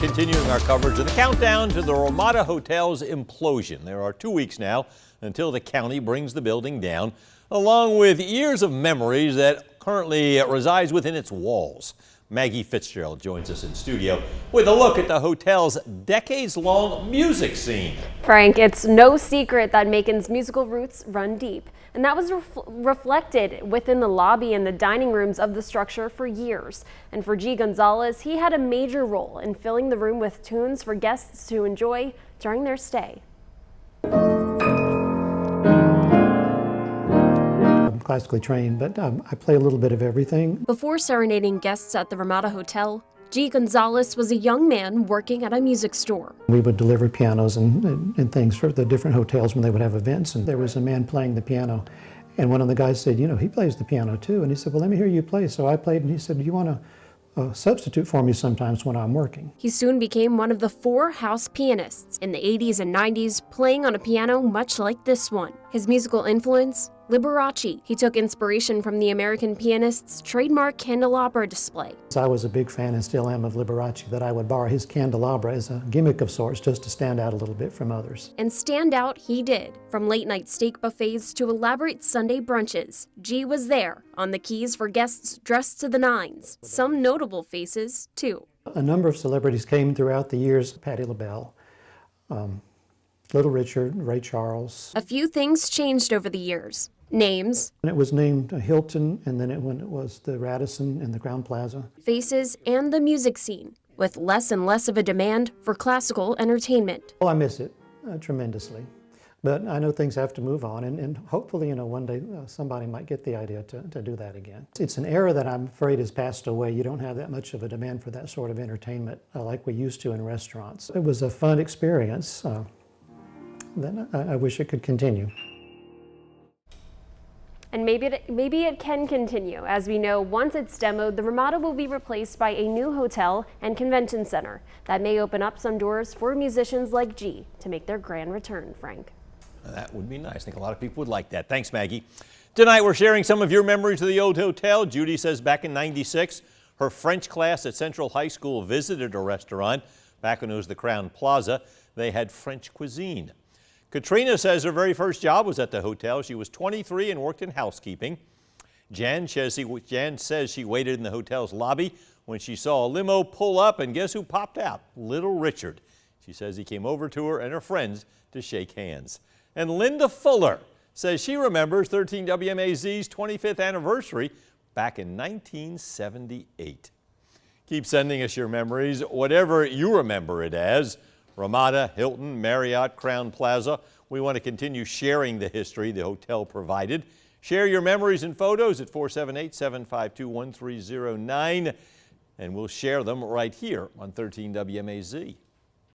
Continuing our coverage of the countdown to the Ramada Hotel's implosion. There are 2 weeks now until the county brings the building down, along with years of memories that currently resides within its walls. Maggie Fitzgerald joins us in studio with a look at the hotel's decades-long music scene. Frank, it's no secret that Macon's musical roots run deep, and that was reflected within the lobby and the dining rooms of the structure for years. And for G. Gonzalez, he had a major role in filling the room with tunes for guests to enjoy during their stay. Classically trained, but I play a little bit of everything. Before serenading guests at the Ramada Hotel, G. Gonzalez was a young man working at a music store. We would deliver pianos and things for the different hotels when they would have events, and there was a man playing the piano, and one of the guys said, you know, he plays the piano too, and he said, well, let me hear you play. So I played, and he said, do you want to substitute for me sometimes when I'm working? He soon became one of the 4 house pianists in the 80s and 90s, playing on a piano much like this one. His musical influence? Liberace. He took inspiration from the American pianist's trademark candelabra display. I was a big fan and still am of Liberace, that I would borrow his candelabra as a gimmick of sorts just to stand out a little bit from others. And stand out he did. From late night steak buffets to elaborate Sunday brunches, G was there on the keys for guests dressed to the nines. Some notable faces, too. A number of celebrities came throughout the years. Patti LaBelle, Little Richard, Ray Charles. A few things changed over the years. Names. And it was named Hilton, and then when it was the Radisson and the Crown Plaza. Faces and the music scene, with less and less of a demand for classical entertainment. Well, I miss it tremendously, but I know things have to move on, and hopefully, you know, one day somebody might get the idea to do that again. It's an era that I'm afraid has passed away. You don't have that much of a demand for that sort of entertainment like we used to in restaurants. It was a fun experience. Then I wish it could continue. And maybe it can continue. As we know, once it's demoed, the Ramada will be replaced by a new hotel and convention center that may open up some doors for musicians like G to make their grand return, Frank. That would be nice. I think a lot of people would like that. Thanks, Maggie. Tonight we're sharing some of your memories of the old hotel. Judy says back in '96, her French class at Central High School visited a restaurant. Back when it was the Crown Plaza, they had French cuisine. Katrina says her very first job was at the hotel. She was 23 and worked in housekeeping. Jan says she waited in the hotel's lobby when she saw a limo pull up, and guess who popped out? Little Richard. She says he came over to her and her friends to shake hands. And Linda Fuller says she remembers 13 WMAZ's 25th anniversary back in 1978. Keep sending us your memories, whatever you remember it as. Ramada, Hilton, Marriott, Crown Plaza. We want to continue sharing the history the hotel provided. Share your memories and photos at 478-752-1309, and we'll share them right here on 13 WMAZ.